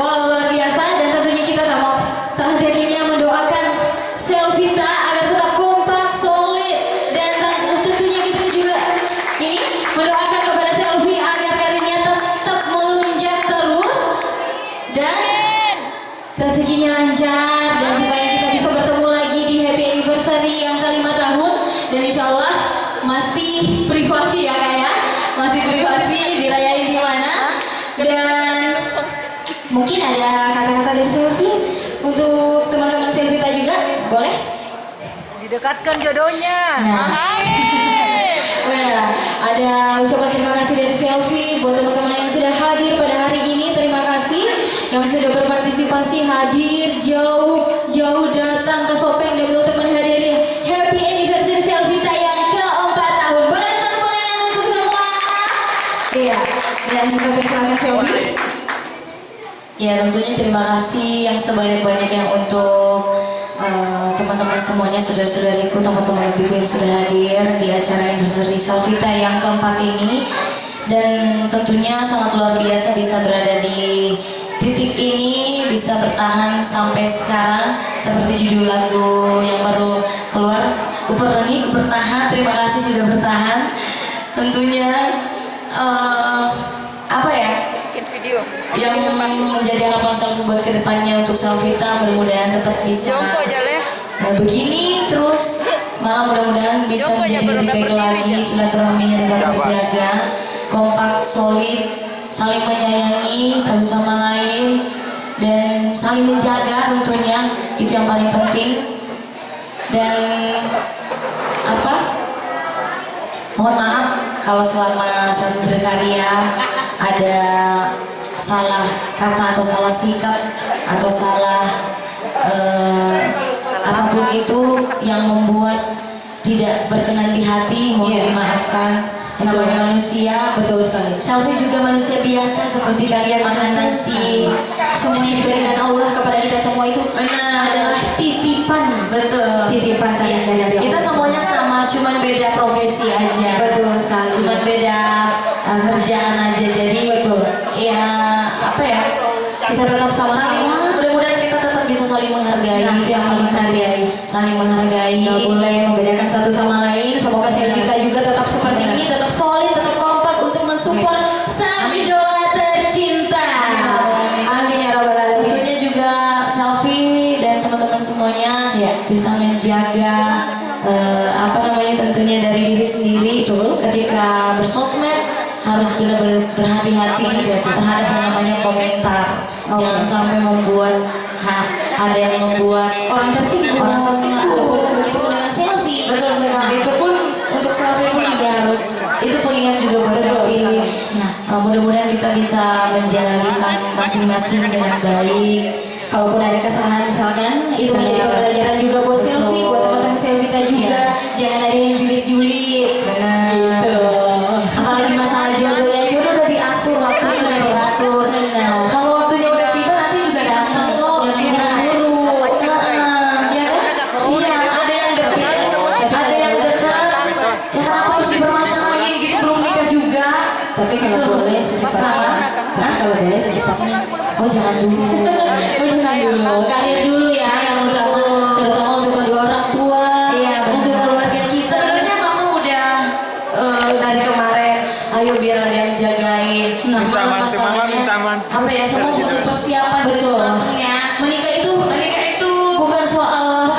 Wow, luar biasa. Dan tentunya kita tak hadirinnya mendoakan Selvita agar tetap kompak, solid. Dan tentunya kita juga ini mendoakan kepada Selvi agar karirnya tetap melunjak terus dan rezekinya lancar, dan supaya kita bisa bertemu lagi di happy anniversary yang ke-5 tahun. Dan insya Allah masih privasi ya Kak ya, masih privasi, dirayain di mana. Dan mungkin ada kata-kata dari Selvi untuk teman-teman Selvita juga, boleh? Didekatkan jodohnya. Nah, ada ucapan terima kasih dari Selvi buat teman-teman yang sudah hadir pada hari ini. Terima kasih yang sudah berpartisipasi, hadir jauh datang ke Sopeng demi untuk menghadiri happy anniversary Selvita yang ke-4 tahun. Boleh tepuk tangan untuk semua. Iya, dan kami persilakan Selvi. Ya, tentunya terima kasih yang sebanyak-banyaknya untuk teman-teman semuanya, saudara-saudariku, teman-teman yang sudah hadir di acara anniversary Selvita yang ke-4 ini. Dan tentunya sangat luar biasa bisa berada di titik ini, bisa bertahan sampai sekarang seperti judul lagu yang baru keluar, Kuperengi, Kupertahan. Terima kasih sudah bertahan. Tentunya apa ya, Video yang menjadi harapan Selvi buat kedepannya untuk Selvita, mudah-mudahan tetap bisa begini terus, malah mudah-mudahan bisa menjadi lebih baik lagi, silaturahminya dengan terjaga, kompak, solid, saling menyayangi satu sama lain, dan saling menjaga tentunya, itu yang paling penting. Dan apa, mohon maaf kalau selama Selvi berkarya ada salah kata atau salah sikap atau salah apapun itu yang membuat tidak berkenan di hati, mohon dimaafkan. Namanya manusia, betul sekali. Selvi juga manusia biasa seperti kalian, makan nasi. Semuanya diberikan Allah kepada kita semua itu adalah titipan. Betul. Titipan dari Allah. Kita semuanya sama, cuman beda profesi aja. Betul sekali. Cuman beda kerjaan aja. Jadi betul. Ya apa ya? Kita tetap sama-sama. Mudah-mudahan kita tetap bisa saling menghargai. Yang paling menghargai, saling menghargai. Nggak boleh membedakan satu sama lain. Semoga Selvita juga tetap seperti ini, tetap solid, tetap kompak untuk mensupport sang idola tercinta. Amin ya rabbal alamin. Tentunya juga Selvi dan teman-teman semuanya bisa menjaga apa namanya, tentunya dari diri sendiri. Ketika bersosmed harus benar-benar berhati-hati terhadap yang namanya komentar. Jangan sampai membuat ada yang membuat orang tersinggung ataupun begitu pun dengan Selvi. Betul sekali. Itu pun untuk Selvi pun juga harus, itu pengingat juga buat Selvi. Mudah-mudahan kita bisa menjalani masing-masing dengan baik. Kalaupun ada kesalahan misalkan, itu menjadi pembelajaran juga buat Selvi, buat teman-teman Selvita juga. Jangan ada yang julid-julid. Benar. Gitu. Apalagi masalah jodoh ya, jodoh udah diatur, waktunya udah diatur. Kalau waktunya udah tiba nanti juga datang kok. Jangan buru-buru. Ya kan? Iya, ada yang dekat, ada yang dekat. Ya kenapa harus dipermasalahin gitu, belum nikah juga. Tapi kalau boleh secepatnya, oh jangan dulu. Karir dulu ya yang utama, terutama untuk kedua orang tua, untuk keluarga kita. Sebenarnya mama udah dari kemarin, ayo biar ada yang jagain. Masalahnya apa ya, semua butuh persiapan, betul. Menikah itu bukan soal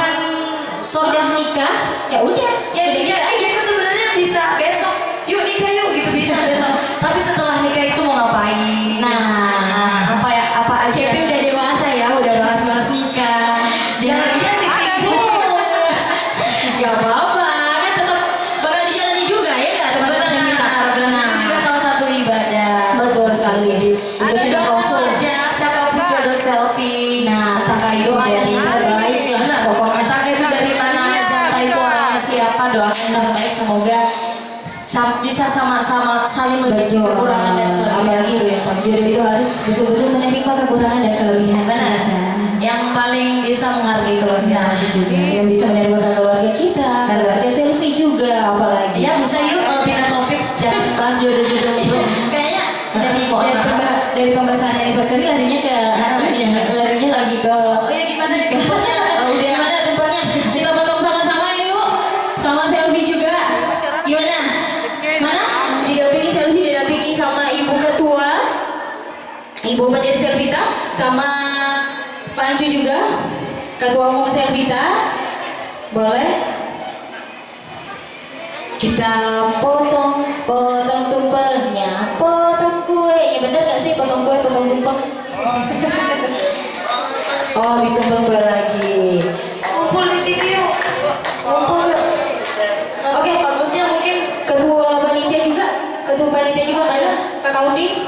sudah nikah, ya udah. Ya nikah aja itu sebenarnya bisa besok, yuk nikah yuk gitu, bisa besok. Tapi setelah nikah itu mau ngapain? Nah, apa aja? Cepi udah dewasa ya, udah bahas-bahas nikah. Jangan dia disinggung. Gak apa-apa, kan tetap bakal dijalani juga ya nggak teman-teman kita. Benar. Itu juga salah satu ibadah. Betul sekali. Ada doa saja, siapapun jodoh Selvi. Nah, entah itu dari terbaik lah. Pokoknya entah itu dari mana aja, entah itu orangnya siapa, doakan yang terbaik. Semoga bisa sama-sama saling mengisi kekurangan dan kelebihan itu ya. Jodoh itu harus betul-betul menerima kekurangan dan kelebihan. Benar. Yang paling bisa menghargai keluarga juga, yang bisa menerima keluarga kita, keluarga Selvi juga, apalagi. Ya bisa yuk pindah topik, jangan bahas jodoh-jodoh dulu. Kayaknya dari pembahasan anniversary larinya ke gitu. Oh ya gimana tempatnya? Gimana tempatnya? Kita potong sama-sama yuk. Sama selfie juga. Gimana? Mana? Didampingi selfie, didampingi sama Ibu Ketua, Ibu Pendiri Selvita, sama Pak Ancu juga, Ketua Umum Selvita. Boleh? Kita potong tumpengnya, potong kuenya. Bener gak sih potong kue, potong tumpeng? Oh, habis tumpeng kue lagi. Kumpul di sini yuk. Kumpul yuk. Oke, bagusnya mungkin ketua panitia juga mana? Kakak Undi?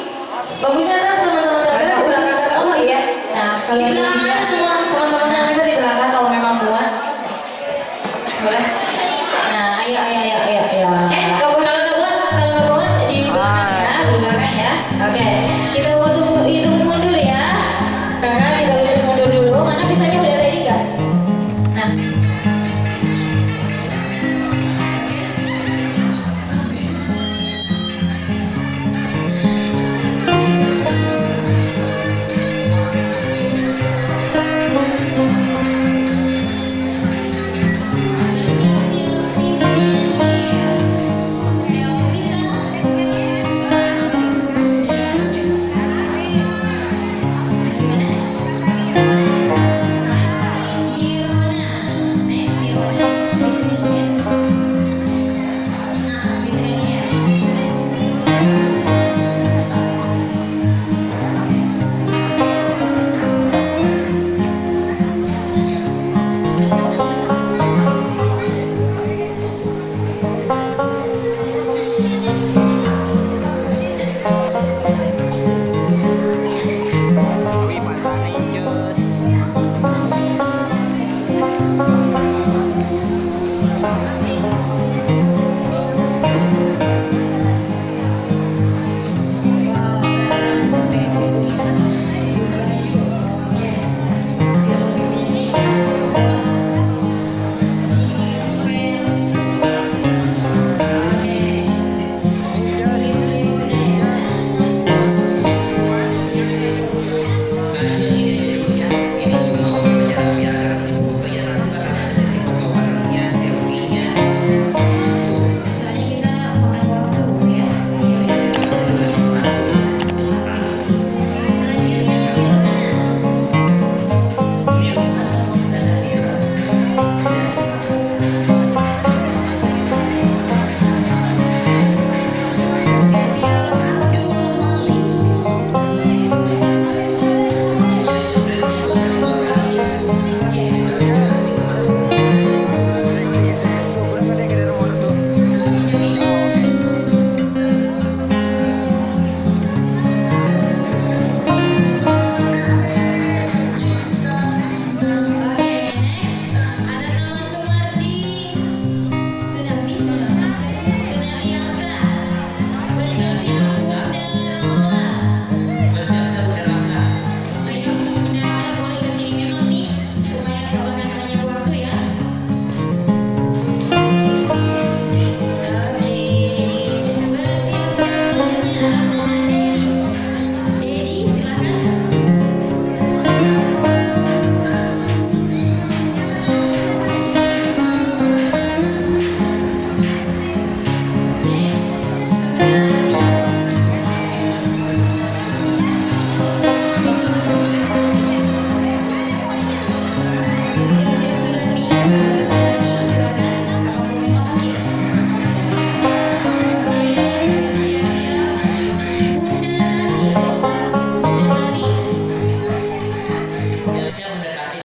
Bagusnya kan teman-teman saya di belakang Kakak Undi ya. Nah, kalau di belakang aja semua teman-teman saya kita di belakang kalau memang muat. Boleh? Nah, ayo. Kalau nggak buat di belakang ya, di belakang ya. Oke, kita waktu itu